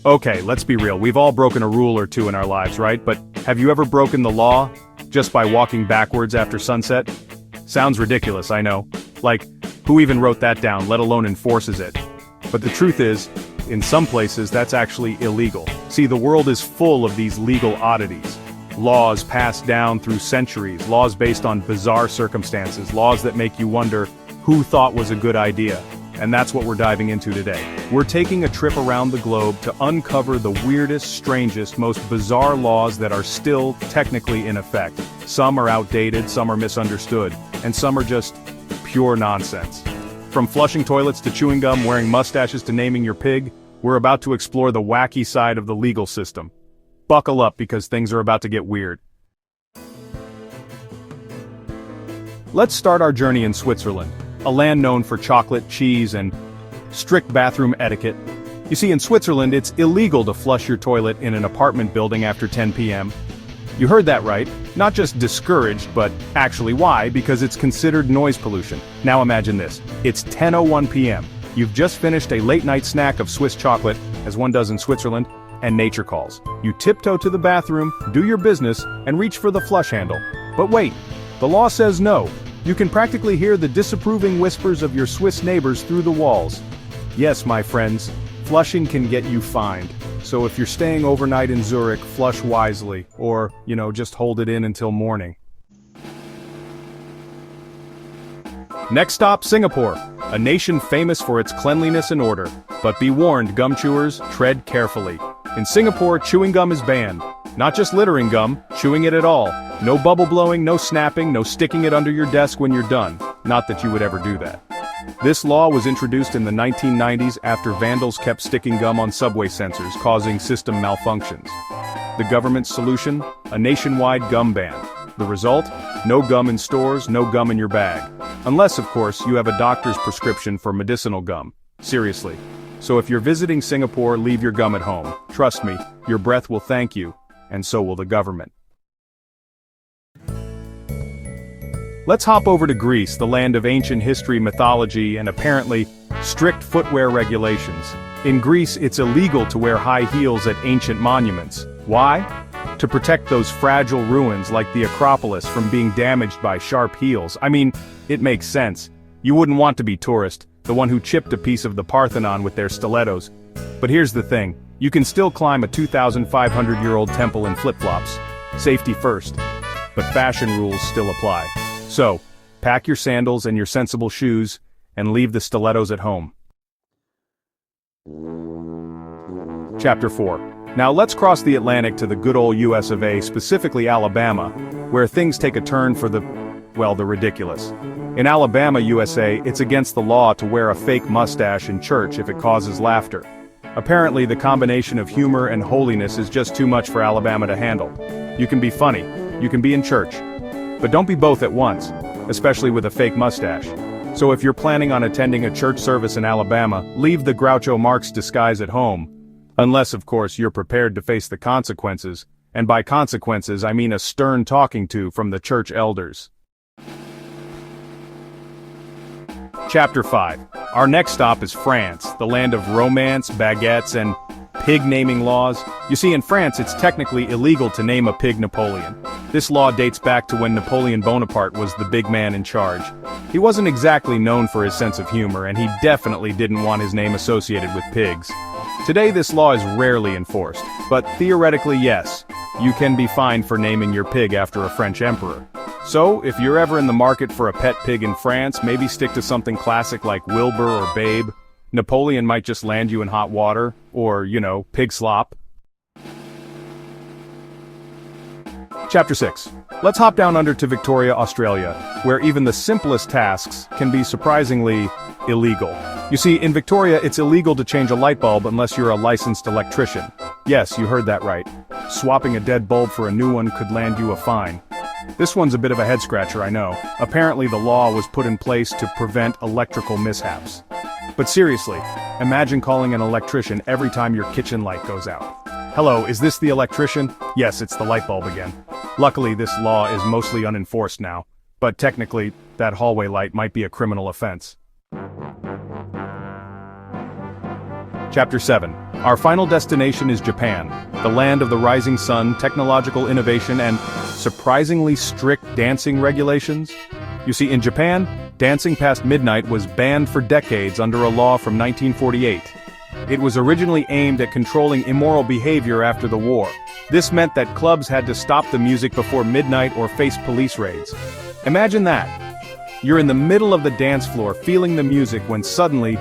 Okay, let's be real, we've all broken a rule or two in our lives, right? But have you ever broken the law just by walking backwards after sunset? Sounds ridiculous, I know. Like, who even wrote that down, let alone enforces it? But the truth is, in some places that's actually illegal. See, the world is full of these legal oddities. Laws passed down through centuries, laws based on bizarre circumstances, laws that make you wonder who thought was a good idea. And that's what we're diving into today. We're taking a trip around the globe to uncover the weirdest, strangest, most bizarre laws that are still technically in effect. Some are outdated, some are misunderstood, and some are just pure nonsense. From flushing toilets to chewing gum, wearing mustaches to naming your pig, we're about to explore the wacky side of the legal system. Buckle up because things are about to get weird. Let's start our journey in Switzerland, a land known for chocolate, cheese, and strict bathroom etiquette. You see, in Switzerland, it's illegal to flush your toilet in an apartment building after 10 p.m. You heard that right. Not just discouraged, but actually why? Because it's considered noise pollution. Now imagine this. It's 10:01 p.m. You've just finished a late-night snack of Swiss chocolate, as one does in Switzerland, and nature calls. You tiptoe to the bathroom, do your business, and reach for the flush handle. But wait, the law says no. You can practically hear the disapproving whispers of your Swiss neighbors through the walls. Yes, my friends, flushing can get you fined. So if you're staying overnight in Zurich, flush wisely, or, just hold it in until morning. Next stop, Singapore, a nation famous for its cleanliness and order. But be warned, gum chewers, tread carefully. In Singapore, chewing gum is banned. Not just littering gum, chewing it at all. No bubble blowing, no snapping, no sticking it under your desk when you're done. Not that you would ever do that. This law was introduced in the 1990s after vandals kept sticking gum on subway sensors, causing system malfunctions. The government's solution? A nationwide gum ban. The result? No gum in stores, no gum in your bag. Unless, of course, you have a doctor's prescription for medicinal gum. Seriously. So if you're visiting Singapore, leave your gum at home. Trust me, your breath will thank you, and so will the government. Let's hop over to Greece, the land of ancient history, mythology, and apparently strict footwear regulations. In Greece, it's illegal to wear high heels at ancient monuments. Why? To protect those fragile ruins like the Acropolis from being damaged by sharp heels. I mean, it makes sense. You wouldn't want to be tourist, the one who chipped a piece of the Parthenon with their stilettos. But here's the thing, you can still climb a 2,500-year-old temple in flip-flops. Safety first. But fashion rules still apply. So, pack your sandals and your sensible shoes, and leave the stilettos at home. Chapter 4. Now let's cross the Atlantic to the good old US of A, specifically Alabama, where things take a turn for the ridiculous. In Alabama, USA, it's against the law to wear a fake mustache in church if it causes laughter. Apparently, the combination of humor and holiness is just too much for Alabama to handle. You can be funny, you can be in church. But don't be both at once, especially with a fake mustache. So if you're planning on attending a church service in Alabama, leave the Groucho Marx disguise at home. Unless, of course, you're prepared to face the consequences, and by consequences I mean a stern talking to from the church elders. Chapter 5. Our next stop is France, the land of romance, baguettes, and pig-naming laws. You see, in France it's technically illegal to name a pig Napoleon. This law dates back to when Napoleon Bonaparte was the big man in charge. He wasn't exactly known for his sense of humor, and he definitely didn't want his name associated with pigs. Today this law is rarely enforced, but theoretically yes, you can be fined for naming your pig after a French emperor. So, if you're ever in the market for a pet pig in France, maybe stick to something classic like Wilbur or Babe. Napoleon might just land you in hot water, or, pig slop. Chapter 6. Let's hop down under to Victoria, Australia, where even the simplest tasks can be surprisingly illegal. You see, in Victoria it's illegal to change a light bulb unless you're a licensed electrician. Yes, you heard that right. Swapping a dead bulb for a new one could land you a fine. This one's a bit of a head-scratcher, I know. Apparently the law was put in place to prevent electrical mishaps. But seriously, imagine calling an electrician every time your kitchen light goes out. Hello, is this the electrician? Yes, it's the light bulb again. Luckily, this law is mostly unenforced now, but technically, that hallway light might be a criminal offense. Chapter 7. Our final destination is Japan, the land of the rising sun, technological innovation, and surprisingly strict dancing regulations. You see, in Japan, dancing past midnight was banned for decades under a law from 1948. It was originally aimed at controlling immoral behavior after the war. This meant that clubs had to stop the music before midnight or face police raids. Imagine that. You're in the middle of the dance floor feeling the music when suddenly,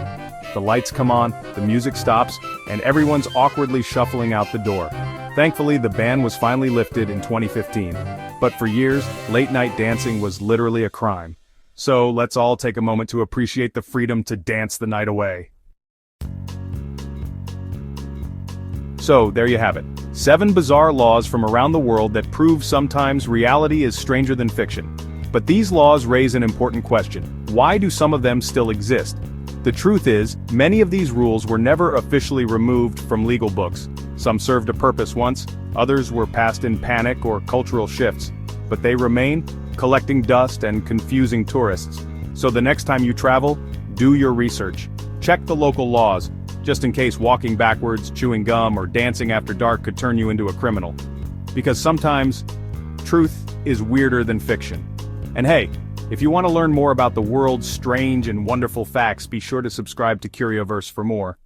the lights come on, the music stops, and everyone's awkwardly shuffling out the door. Thankfully, the ban was finally lifted in 2015. But for years, late-night dancing was literally a crime. So let's all take a moment to appreciate the freedom to dance the night away. So, there you have it. 7 bizarre laws from around the world that prove sometimes reality is stranger than fiction. But these laws raise an important question. Why do some of them still exist? The truth is, many of these rules were never officially removed from legal books. Some served a purpose once, others were passed in panic or cultural shifts. But they remain, collecting dust and confusing tourists. So the next time you travel, do your research. Check the local laws, just in case walking backwards, chewing gum, or dancing after dark could turn you into a criminal. Because sometimes, truth is weirder than fiction. And hey, if you want to learn more about the world's strange and wonderful facts, be sure to subscribe to Curioverse for more.